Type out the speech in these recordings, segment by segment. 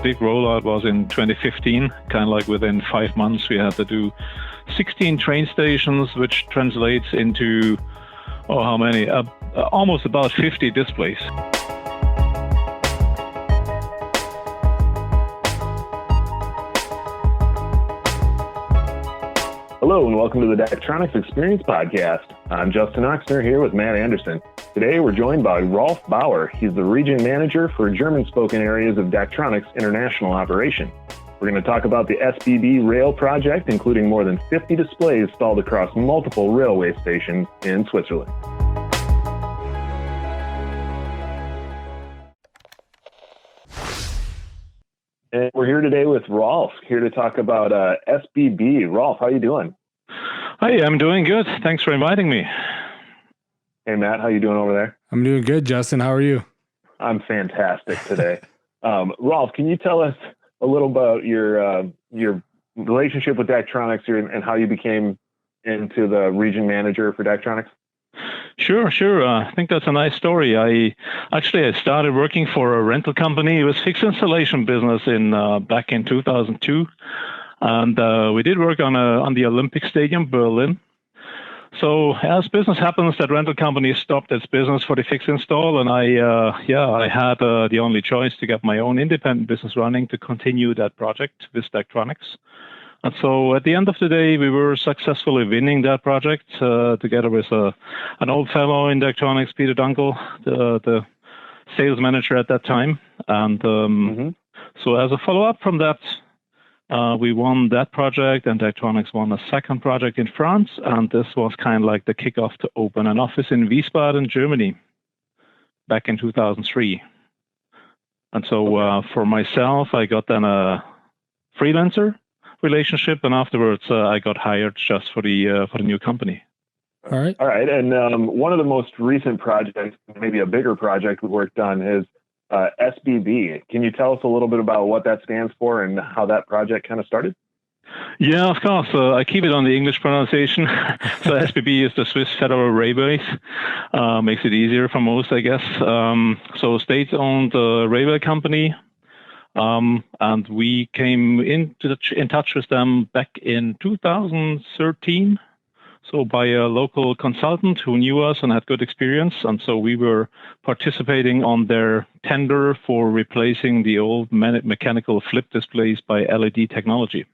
big rollout was in 2015, kind of like within 5 months we had to do 16 train stations, which translates into, how many? Almost about 50 displays. Hello and welcome to the Daktronics Experience Podcast. I'm Justin Oxner here with Matt Anderson. Today we're joined by Rolf Bauer. He's the region manager for German-spoken areas of Daktronics International Operation. We're going to talk about the SBB rail project, including more than 50 displays installed across multiple railway stations in Switzerland. And we're here today with Rolf, here to talk about SBB. Rolf, how you doing? Hi, I'm doing good. Thanks for inviting me. Hey, Matt, how you doing over there? I'm doing good, Justin. How are you? I'm fantastic today. Rolf, can you tell us a little about your relationship with Daktronics and how you became into the region manager for Daktronics? Sure. I think that's a nice story. I started working for a rental company. It was fixed installation business back in 2002, and we did work on the Olympic Stadium, Berlin. So as business happens, that rental company stopped its business for the fixed install, and I had the only choice to get my own independent business running to continue that project with Daktronics. And so at the end of the day, we were successfully winning that project together with an old fellow in Daktronics, Peter Dunkel, the sales manager at that time. And so as a follow-up from that, we won that project, and Daktronics won a second project in France. And this was kind of like the kickoff to open an office in Wiesbaden, Germany, back in 2003. And so for myself, I got then a freelancer relationship, and afterwards I got hired just for the new company. All right. And one of the most recent projects, maybe a bigger project we worked on, is SBB. Can you tell us a little bit about what that stands for and how that project kind of started? Yeah, of course. I keep it on the English pronunciation. So SBB is the Swiss Federal Railways. Makes it easier for most, I guess. So state-owned railway company. And we came in touch with them back in 2013. So by a local consultant who knew us and had good experience. And so we were participating on their tender for replacing the old mechanical flip displays by LED technology.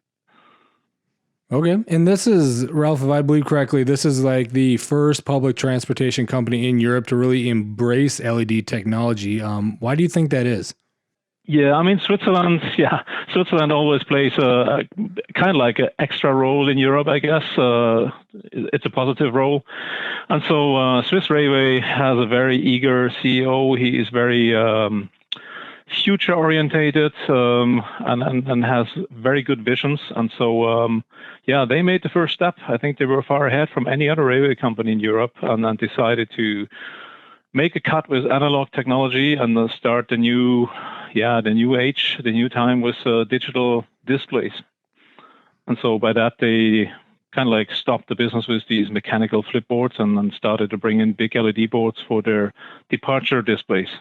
Okay. And this is, Ralph, if I believe correctly, this is like the first public transportation company in Europe to really embrace LED technology. Why do you think that is? Yeah, I mean, Switzerland always plays a kind of like an extra role in Europe, I guess. It's a positive role. And so Swiss Railway has a very eager CEO. He is very future-orientated and has very good visions. And so, they made the first step. I think they were far ahead from any other railway company in Europe, and then decided to make a cut with analog technology and start the new age, the new time with digital displays. And so by that, they kind of like stopped the business with these mechanical flip boards and then started to bring in big LED boards for their departure displays.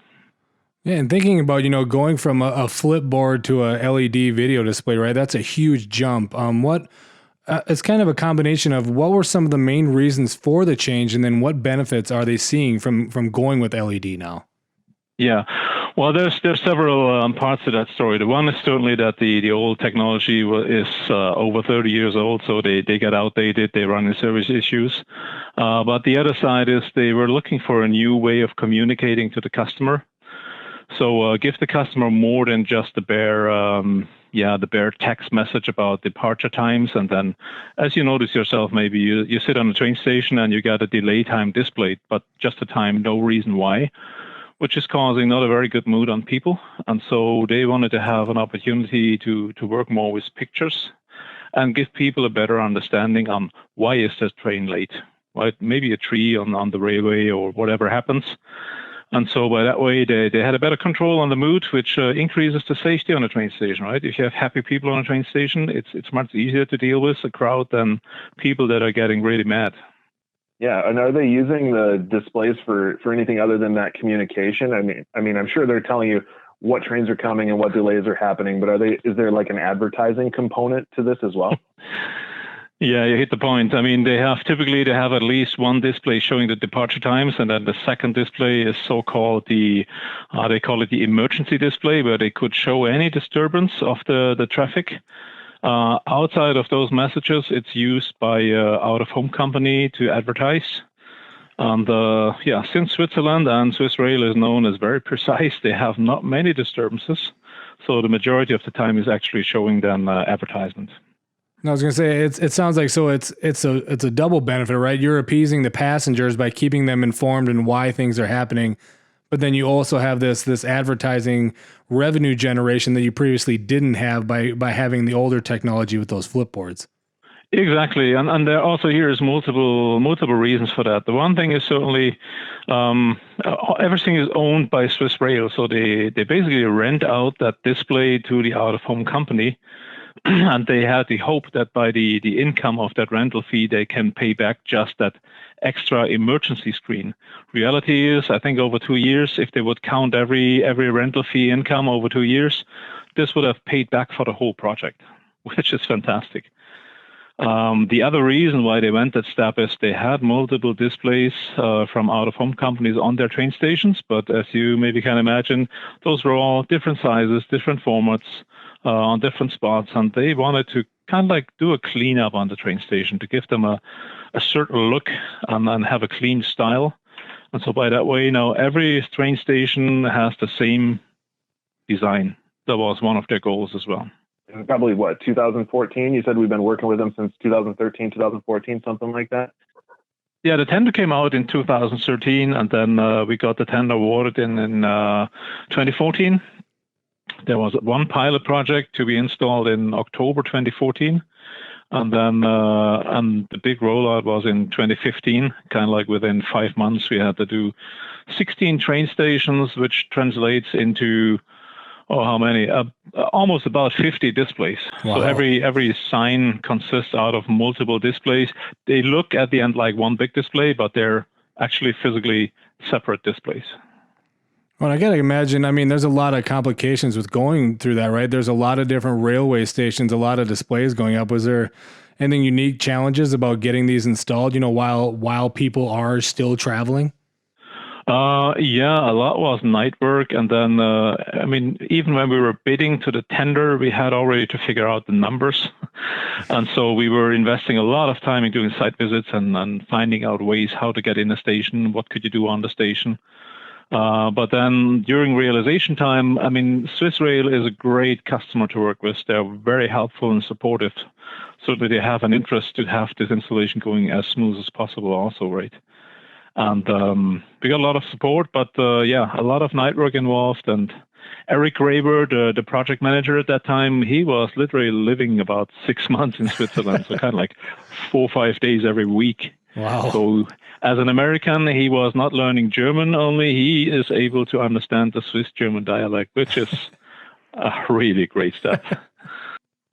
Yeah, and thinking about, going from a flip board to a LED video display, right? That's a huge jump. It's kind of a combination of what were some of the main reasons for the change, and then what benefits are they seeing from going with LED now? Yeah, well, there's several parts to that story. The one is certainly that the old technology is over 30 years old, so they get outdated, they run into service issues. But the other side is they were looking for a new way of communicating to the customer. So give the customer more than just the bare text message about departure times. And then, as you notice yourself, maybe you sit on a train station and you got a delay time displayed, but just the time, no reason why, which is causing not a very good mood on people. And so they wanted to have an opportunity to work more with pictures and give people a better understanding on why is this train late, right? Maybe a tree on the railway or whatever happens. And so by that way, they had a better control on the mood, which increases the safety on a train station, right? If you have happy people on a train station, it's much easier to deal with a crowd than people that are getting really mad. Yeah, and are they using the displays for anything other than that communication? I mean, I'm sure they're telling you what trains are coming and what delays are happening, but is there like an advertising component to this as well? Yeah, you hit the point. I mean, they have at least one display showing the departure times, and then the second display is so-called they call it the emergency display, where they could show any disturbance of the traffic. Outside of those messages, it's used by out-of-home company to advertise. And since Switzerland and Swiss Rail is known as very precise, they have not many disturbances. So the majority of the time is actually showing them advertisement. I was going to say, it sounds like, so it's a double benefit, right? You're appeasing the passengers by keeping them informed and why things are happening. But then you also have this advertising revenue generation that you previously didn't have by having the older technology with those flipboards. Exactly, and there also here is multiple reasons for that. The one thing is certainly everything is owned by Swiss Rail, so they basically rent out that display to the out-of-home company, and they had the hope that by the income of that rental fee, they can pay back just that extra emergency screen. Reality is, I think over 2 years, if they would count every rental fee income over 2 years, this would have paid back for the whole project, which is fantastic. The other reason why they went that step is they had multiple displays from out-of-home companies on their train stations, but as you maybe can imagine, those were all different sizes, different formats, on different spots, and they wanted to kind of like do a cleanup on the train station to give them a certain look and have a clean style. And so by that way, now every train station has the same design. That was one of their goals as well. Probably 2014? You said we've been working with them since 2013, 2014, something like that? Yeah, the tender came out in 2013, and then we got the tender awarded in 2014. There was one pilot project to be installed in October 2014, and then and the big rollout was in 2015. Kind of like within 5 months, we had to do 16 train stations, which translates into how many? Almost about 50 displays. Wow. So every sign consists out of multiple displays. They look at the end like one big display, but they're actually physically separate displays. Well, I got to imagine, I mean, there's a lot of complications with going through that, right? There's a lot of different railway stations, a lot of displays going up. Was there anything unique challenges about getting these installed, while people are still traveling? Yeah, a lot was night work. And then, I mean, even when we were bidding to the tender, we had already to figure out the numbers. And so we were investing a lot of time in doing site visits and finding out ways how to get in the station, what could you do on the station. But then during realization time, I mean, Swiss Rail is a great customer to work with. They're very helpful and supportive. Certainly they have an interest to have this installation going as smooth as possible also, right? And we got a lot of support, but a lot of night work involved. And Eric Graber, the project manager at that time, he was literally living about 6 months in Switzerland, so kind of like 4 or 5 days every week. Wow. So as an American, he was not learning German only. He is able to understand the Swiss-German dialect, which is a really great step.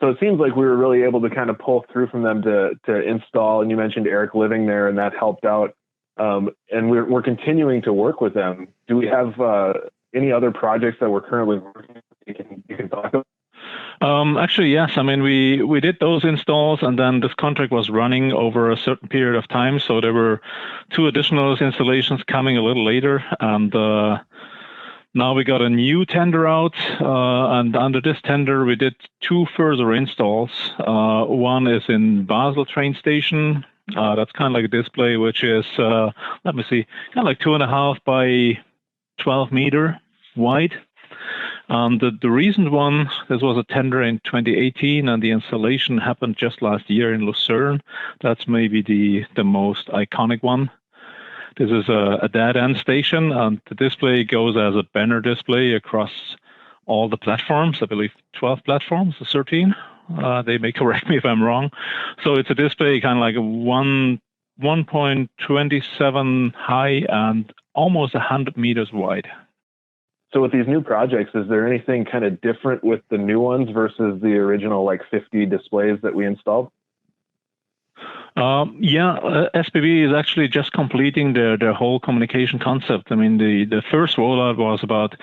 So it seems like we were really able to kind of pull through from them to install. And you mentioned Eric living there, and that helped out. And we're continuing to work with them. Do we have any other projects that we're currently working on you can talk about? Actually, yes. I mean, we did those installs, and then this contract was running over a certain period of time. So there were 2 additional installations coming a little later. And now we got a new tender out. And under this tender, we did 2 further installs. One is in Basel train station. That's kind of like a display, which is, let me see, kind of like 2.5 by 12 meter wide. The recent one, this was a tender in 2018, and the installation happened just last year in Lucerne. That's maybe the most iconic one. This is a dead-end station, and the display goes as a banner display across all the platforms. I believe 12 platforms, 13. They may correct me if I'm wrong. So it's a display kind of like a 1.27 high and almost 100 meters wide. So with these new projects, is there anything kind of different with the new ones versus the original like 50 displays that we installed? SBB is actually just completing their whole communication concept. I mean, the first rollout was about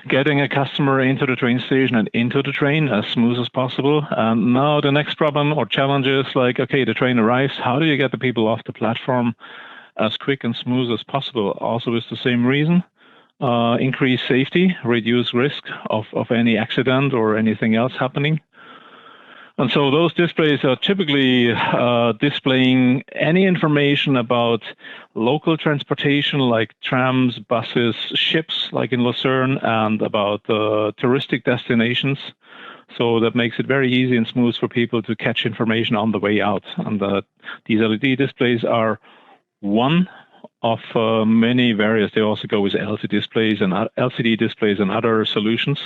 getting a customer into the train station and into the train as smooth as possible. And now the next problem or challenge is like, okay, the train arrives. How do you get the people off the platform as quick and smooth as possible? Also, is the same reason. Increase safety, reduce risk of any accident or anything else happening. And so those displays are typically displaying any information about local transportation like trams, buses, ships like in Lucerne, and about touristic destinations. So that makes it very easy and smooth for people to catch information on the way out. And these LED displays are one of many various. They also go with LCD displays and other solutions.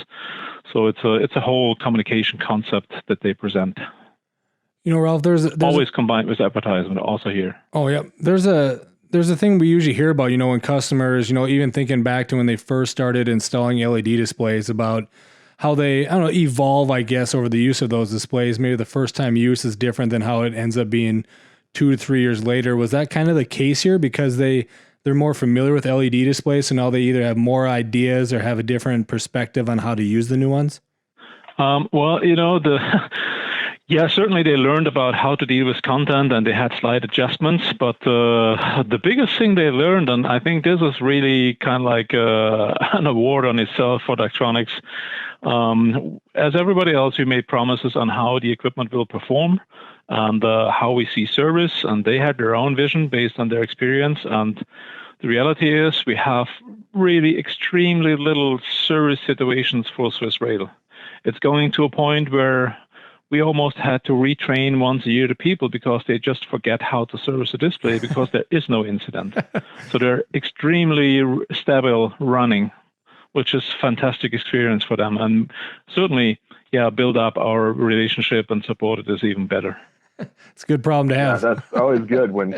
So it's a whole communication concept that they present. You know, Ralph, there's always combined with advertisement also here. Oh yeah, there's a thing we usually hear about, you know, when customers, you know, even thinking back to when they first started installing LED displays, about how they, I don't know, evolve, I guess, over the use of those displays. Maybe the first time use is different than how it ends up being 2 to 3 years later. Was that kind of the case here because they're more familiar with LED displays, so now they either have more ideas or have a different perspective on how to use the new ones? Well, you know, certainly they learned about how to deal with content and they had slight adjustments. But the biggest thing they learned, and I think this is really kind of like an award on itself for Daktronics, as everybody else, we made promises on how the equipment will perform and how we see service, and they had their own vision based on their experience. And the reality is we have really extremely little service situations for Swiss Rail. It's going to a point where we almost had to retrain once a year the people because they just forget how to service a display because there is no incident. So they're extremely stable running, which is fantastic experience for them. And certainly, build up our relationship and support it is even better. It's a good problem to have. Yeah, that's always good when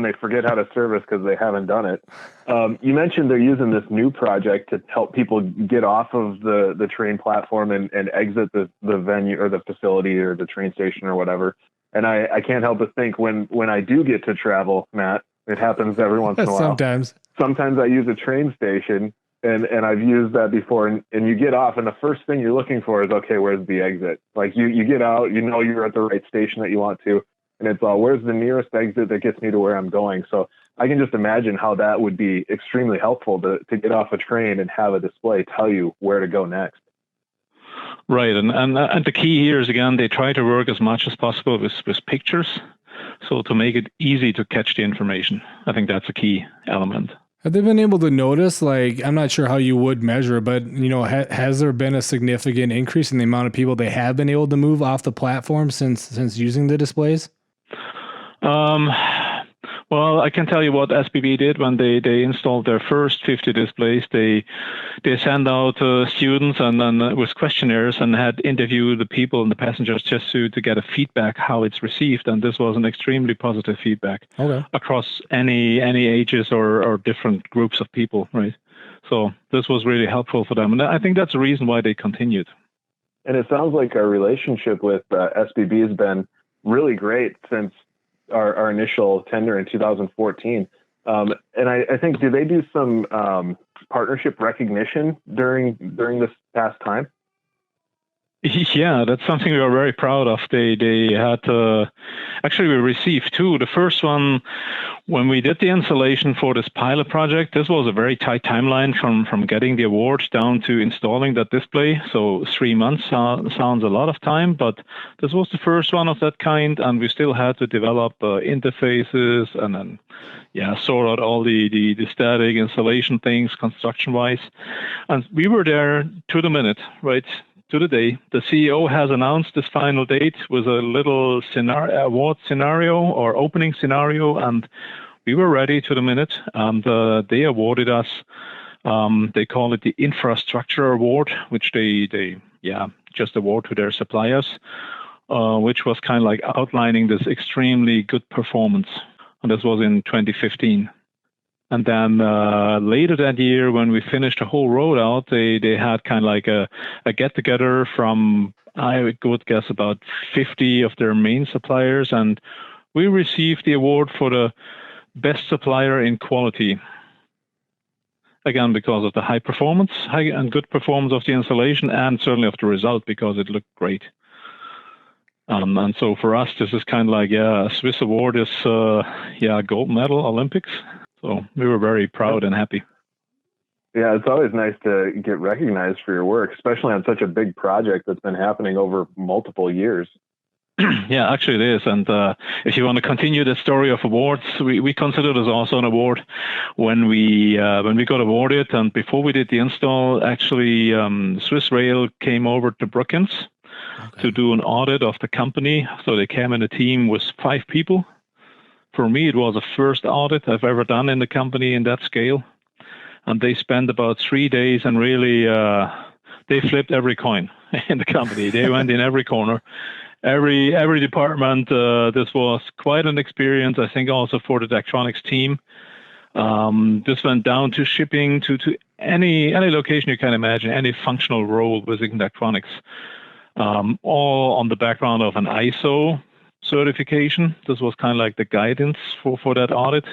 they forget how to service because they haven't done it. You mentioned they're using this new project to help people get off of the train platform and exit the venue or the facility or the train station or whatever. And I can't help but think when I do get to travel, Matt, it happens every once in a while. Sometimes I use a train station and I've used that before, and you get off, and the first thing you're looking for is, okay, where's the exit? Like you get out, you know you're at the right station that you want to, and it's where's the nearest exit that gets me to where I'm going? So I can just imagine how that would be extremely helpful to get off a train and have a display tell you where to go next. Right, and the key here is, again, they try to work as much as possible with pictures, so to make it easy to catch the information. I think that's a key element. Have they been able to notice, like, I'm not sure how you would measure, but, you know, has there been a significant increase in the amount of people they have been able to move off the platform since using the displays? Well, I can tell you what SBB did when they installed their first 50 displays. They sent out students and with questionnaires and had interviewed the people and the passengers just to get a feedback how it's received. And this was an extremely positive feedback across any ages or different groups of people, right? So this was really helpful for them. And I think that's the reason why they continued. And it sounds like our relationship with SBB has been really great since our initial tender in 2014. And I think, do they do some partnership recognition during this past time? Yeah, that's something we are very proud of. They had, actually we received two. The first one, when we did the installation for this pilot project, this was a very tight timeline from getting the award down to installing that display. So 3 months sounds a lot of time, but this was the first one of that kind, and we still had to develop interfaces and then sort out all the static installation things construction-wise. And we were there to the minute, right? To the day. The CEO has announced this final date with a little award scenario or opening scenario, and we were ready to the minute. And they awarded us, they call it the Infrastructure Award, which they just award to their suppliers, which was kind of like outlining this extremely good performance. And this was in 2015. And then later that year, when we finished the whole rollout, they had kind of like a get-together from, I would guess, about 50 of their main suppliers. And we received the award for the best supplier in quality. Again, because of the high and good performance of the installation, and certainly of the result, because it looked great. And so for us, this is kind of like, a Swiss award is, gold medal Olympics. So we were very proud and happy. Yeah, it's always nice to get recognized for your work, especially on such a big project that's been happening over multiple years. Yeah, actually it is. And if you want to continue the story of awards, we consider this also an award when we got awarded. And before we did the install, actually, Swiss Rail came over to Brookings to do an audit of the company. So they came in a team with 5 people. For me, it was the first audit I've ever done in the company in that scale. And they spent about 3 days and really, they flipped every coin in the company. They went in every corner. Every department. This was quite an experience, I think, also for the Daktronics team. This went down to shipping to any location you can imagine, any functional role within Daktronics, all on the background of an ISO certification. This was kind of like the guidance for that audit.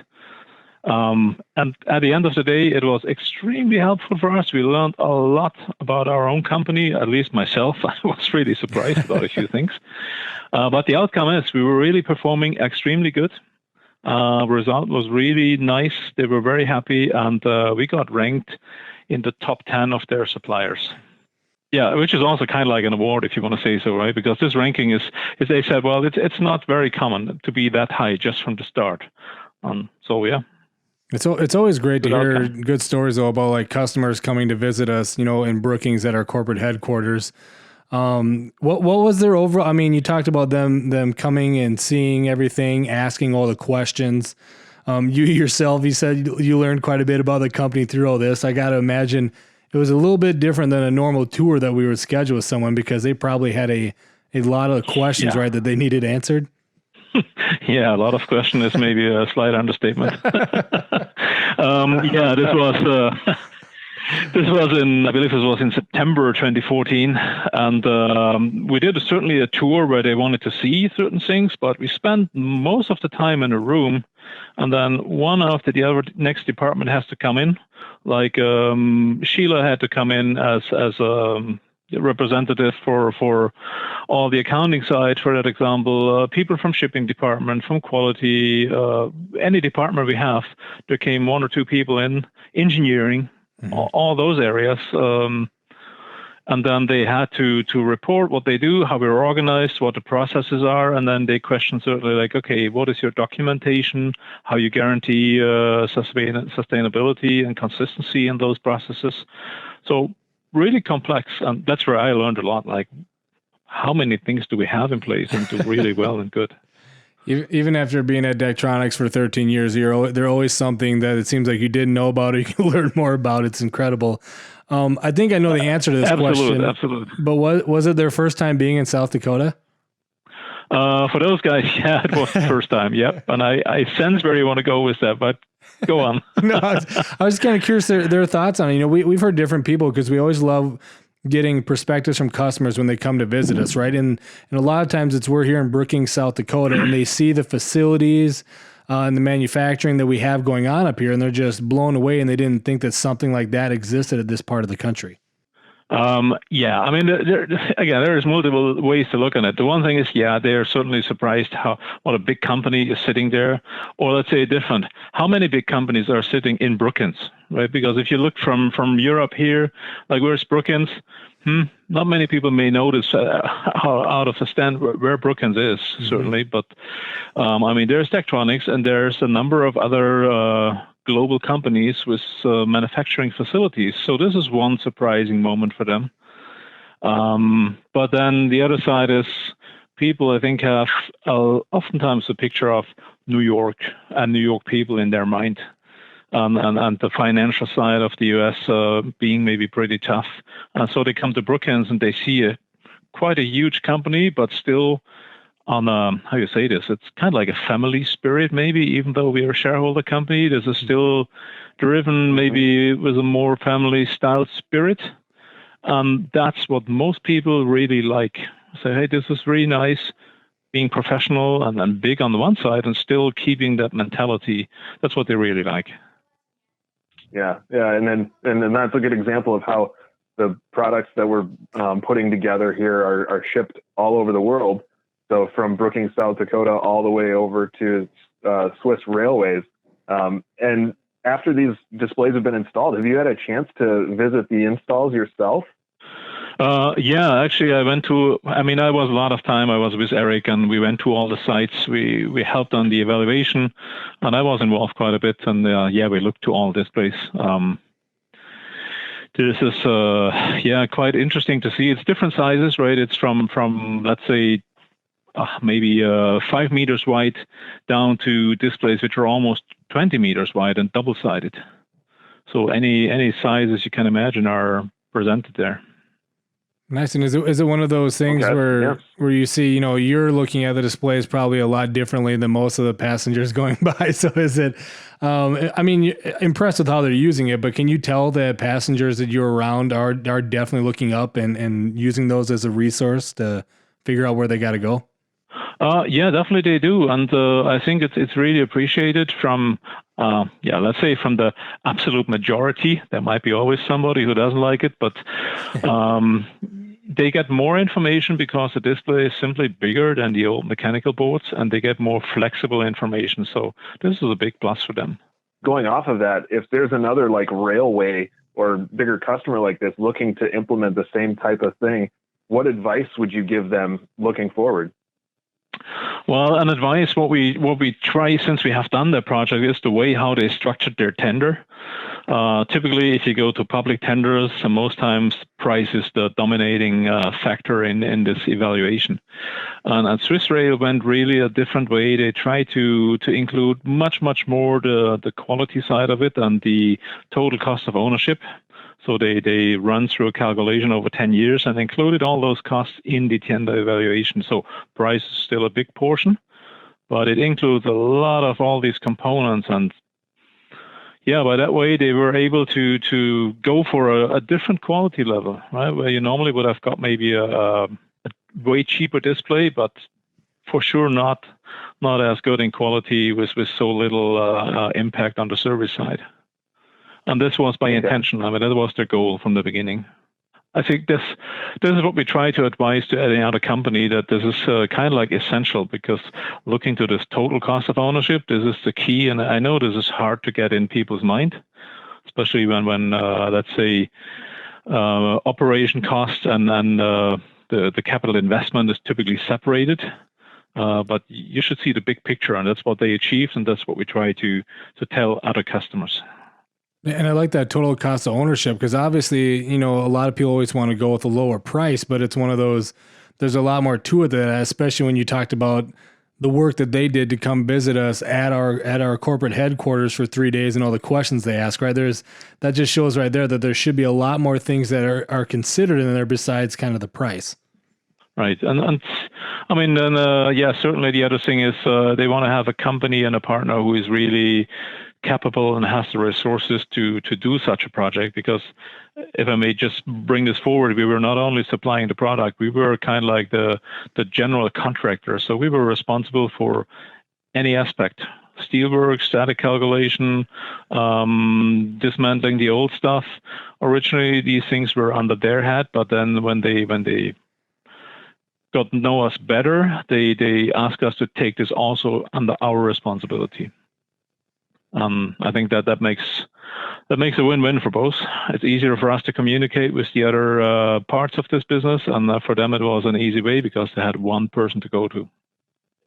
And at the end of the day, it was extremely helpful for us. We learned a lot about our own company, at least myself. I was really surprised about a few things. But the outcome is we were really performing extremely good. Result was really nice. They were very happy, and we got ranked in the top 10 of their suppliers. Yeah, which is also kind of like an award, if you want to say so, right? Because this ranking is they said, well, it's not very common to be that high just from the start. So yeah. It's always great to hear good stories though about like customers coming to visit us, in Brookings at our corporate headquarters. What was their overall? I mean, you talked about them coming and seeing everything, asking all the questions. You yourself, you said you learned quite a bit about the company through all this. I got to imagine it was a little bit different than a normal tour that we would schedule with someone, because they probably had a lot of questions, right, that they needed answered. Yeah, a lot of questions is maybe a slight understatement. This was in September 2014, and we did certainly a tour where they wanted to see certain things, but we spent most of the time in a room, and then one after the other, next department has to come in. Like Sheila had to come in as representative for all the accounting side, for that example, people from shipping department, from quality, any department we have, there came 1 or 2 people in, engineering, all those areas. And then they had to report what they do, how we're organized, what the processes are, and then they question certainly like, okay, what is your documentation, how you guarantee sustainability and consistency in those processes. So really complex, and that's where I learned a lot, like how many things do we have in place and do really well and good. Even after being at Daktronics for 13 years, there's always something that it seems like you didn't know about or you can learn more about. It's incredible. I think I know the answer to this question. Absolutely. But was it their first time being in South Dakota? For those guys, yeah, it was the first time. Yep. And I sense where you want to go with that, but go on. No, I was kind of curious their thoughts on it. We've heard different people because we always love getting perspectives from customers when they come to visit us, right? And a lot of times we're here in Brookings, South Dakota, and they see the facilities and the manufacturing that we have going on up here, and they're just blown away, and they didn't think that something like that existed at this part of the country. Yeah, I mean, there's multiple ways to look at it. The one thing is, yeah, they're certainly surprised what a big company is sitting there, or let's say different, how many big companies are sitting in Brookings, right? Because if you look from Europe here, like where's Brookings? Not many people may notice how out of the stand where Brookings is, certainly. But I mean, there's Daktronics, and there's a number of other global companies with manufacturing facilities. So this is one surprising moment for them. But then the other side is people, I think, have oftentimes a picture of New York and New York people in their mind. And the financial side of the U.S. Being maybe pretty tough. And so they come to Brookings and they see quite a huge company, but still on how you say this, it's kind of like a family spirit, maybe, even though we are a shareholder company. This is still driven maybe with a more family style spirit. That's what most people really like. Say, hey, this is really nice. being professional and big on the one side and still keeping that mentality. That's what they really like. Yeah. And then that's a good example of how the products that we're putting together here are shipped all over the world. So from Brookings, South Dakota, all the way over to Swiss Railways. And after these displays have been installed, have you had a chance to visit the installs yourself? Yeah, actually, I was a lot of time. I was with Eric, and we went to all the sites. We helped on the evaluation, and I was involved quite a bit. And we looked to all displays. This is quite interesting to see. It's different sizes, right? It's from let's say maybe 5 meters wide down to displays which are almost 20 meters wide and double-sided. So any sizes you can imagine are presented there. Nice. And is it one of those things where you see, you're looking at the displays probably a lot differently than most of the passengers going by. So is it, impressed with how they're using it, but can you tell that passengers that you're around are definitely looking up and using those as a resource to figure out where they got to go? Yeah, definitely they do. And I think it's really appreciated from, let's say from the absolute majority. There might be always somebody who doesn't like it, but they get more information because the display is simply bigger than the old mechanical boards, and they get more flexible information. So this is a big plus for them. Going off of that, if there's another like railway or bigger customer like this looking to implement the same type of thing, what advice would you give them looking forward? Well, an advice, what we try since we have done the project is the way how they structured their tender. Typically, if you go to public tenders, most times price is the dominating factor in this evaluation. And Swiss Rail went really a different way. They try to include much more the quality side of it and the total cost of ownership. So they run through a calculation over 10 years and included all those costs in the tender evaluation. So price is still a big portion, but it includes a lot of all these components. And by that way, they were able to go for a different quality level, right? Where you normally would have got maybe a way cheaper display, but for sure not as good in quality with so little impact on the service side. And this was by intention. That was their goal from the beginning. I think this is what we try to advise to any other company, that this is kind of like essential, because looking to this total cost of ownership, this is the key. And I know this is hard to get in people's mind, especially when let's say operation costs and the capital investment is typically separated. But you should see the big picture, and that's what they achieved, and that's what we try to tell other customers. And I like that total cost of ownership, because obviously, a lot of people always want to go with a lower price, but it's one of those, there's a lot more to it than that, especially when you talked about the work that they did to come visit us at our corporate headquarters for 3 days and all the questions they ask, right? That just shows right there that there should be a lot more things that are considered in there besides kind of the price. Right. And certainly the other thing is they want to have a company and a partner who is really capable and has the resources to do such a project. Because if I may just bring this forward, we were not only supplying the product, we were kind of like the general contractor. So we were responsible for any aspect: steelwork, static calculation, dismantling the old stuff. Originally, these things were under their hat, but then when they got to know us better, they asked us to take this also under our responsibility. I think that makes a win-win for both. It's easier for us to communicate with the other parts of this business, and for them it was an easy way because they had one person to go to.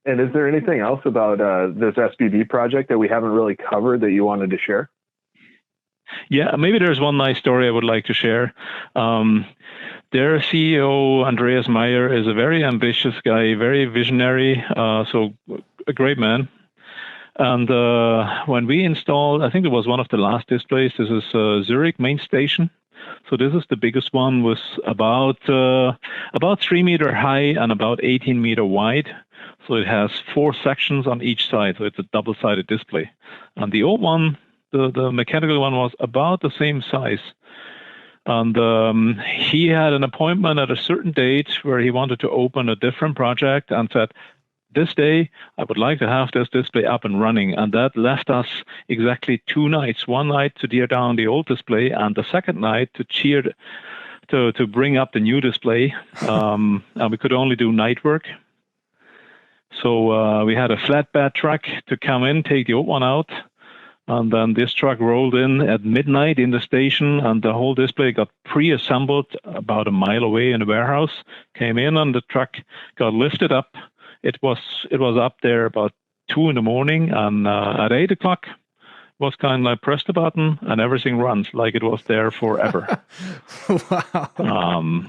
And is there anything else about this SBB project that we haven't really covered that you wanted to share? Yeah, maybe there's one nice story I would like to share. Their CEO, Andreas Meyer, is a very ambitious guy, very visionary, so a great man. And when we installed, I think it was one of the last displays, this is Zurich main station. So this is the biggest one, with about 3 meter high and about 18 meter wide. So it has 4 sections on each side. So it's a double-sided display. And the old one, the mechanical one, was about the same size. And he had an appointment at a certain date where he wanted to open a different project and said, this day, I would like to have this display up and running. And that left us exactly 2 nights. One night to tear down the old display, and the second night to bring up the new display. And we could only do night work. So we had a flatbed truck to come in, take the old one out. And then this truck rolled in at midnight in the station, and the whole display got pre-assembled about a mile away in the warehouse. Came in, and the truck got lifted up. It was up there about 2 in the morning, and at 8 o'clock, was kind of like press the button and everything runs like it was there forever. Wow.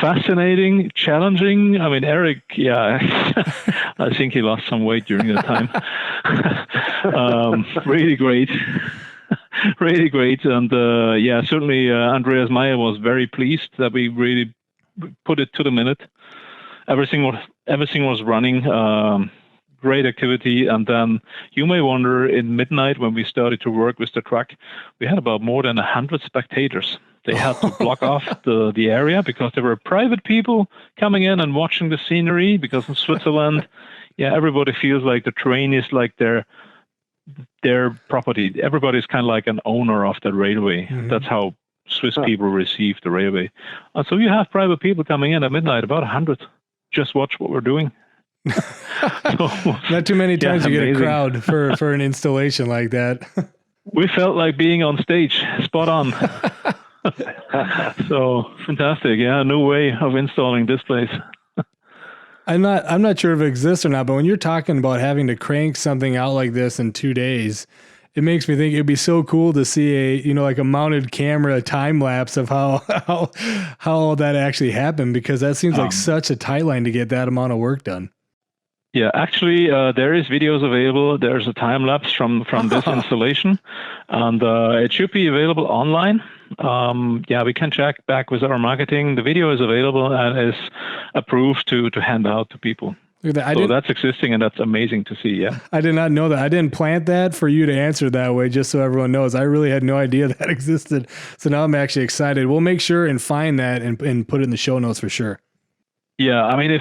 Fascinating, challenging. I mean, Eric, yeah, I think he lost some weight during that time. Really great. Really great. And yeah, certainly Andreas Meyer was very pleased that we really put it to the minute. Everything was running. Great activity. And then you may wonder, in midnight when we started to work with the truck, we had about more than 100 spectators. They had to block off the area because there were private people coming in and watching the scenery, because in Switzerland, yeah, everybody feels like the train is like their property. Everybody's kind of like an owner of the railway. Mm-hmm. That's how Swiss people receive the railway. And so you have private people coming in at midnight, about 100, just watch what we're doing. So, not too many times you get a crowd for an installation like that. We felt like being on stage, spot on. So fantastic. Yeah, new way of installing displays. I'm not sure if it exists or not, but when you're talking about having to crank something out like this in 2 days, it makes me think it'd be so cool to see like a mounted camera time lapse of how all that actually happened, because that seems like such a tight line to get that amount of work done. Yeah, actually, there is videos available. There's a time lapse from this installation, and it should be available online. Yeah, we can check back with our marketing. The video is available and is approved to hand out to people. So that's existing, and that's amazing to see. Yeah, I did not know that. I didn't plant that for you to answer that way, just so everyone knows. I really had no idea that existed. So now I'm actually excited. We'll make sure and find that and put it in the show notes for sure. Yeah, I mean,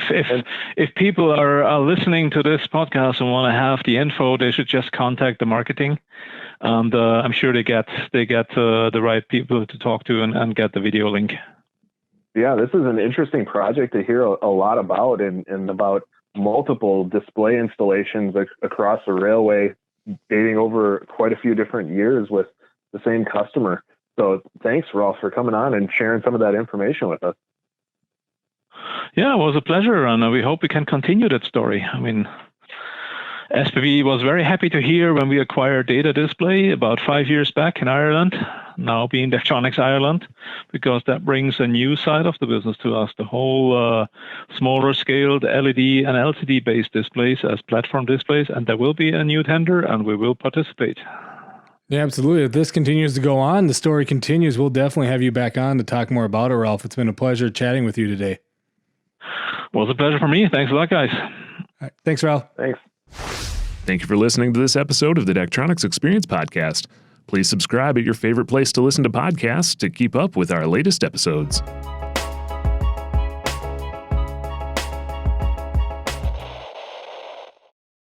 if people are listening to this podcast and want to have the info, they should just contact the marketing, and I'm sure they get the right people to talk to and get the video link. Yeah, this is an interesting project to hear a lot about, and about multiple display installations across the railway, dating over quite a few different years with the same customer. So thanks, Rolf, for coming on and sharing some of that information with us. Yeah, it was a pleasure, and we hope we can continue that story. I mean, SBB was very happy to hear when we acquired Data Display about 5 years back in Ireland, now being Daktronics Ireland, because that brings a new side of the business to us, the whole smaller scaled LED and LCD based displays as platform displays, and there will be a new tender and we will participate. Yeah, absolutely. If this continues to go on, the story continues, we'll definitely have you back on to talk more about it, Rolf. It's been a pleasure chatting with you today. Well, it's a pleasure for me. Thanks a lot, guys. All right. Thanks, Rolf. Thanks. Thank you for listening to this episode of the Daktronics Experience Podcast. Please subscribe at your favorite place to listen to podcasts to keep up with our latest episodes.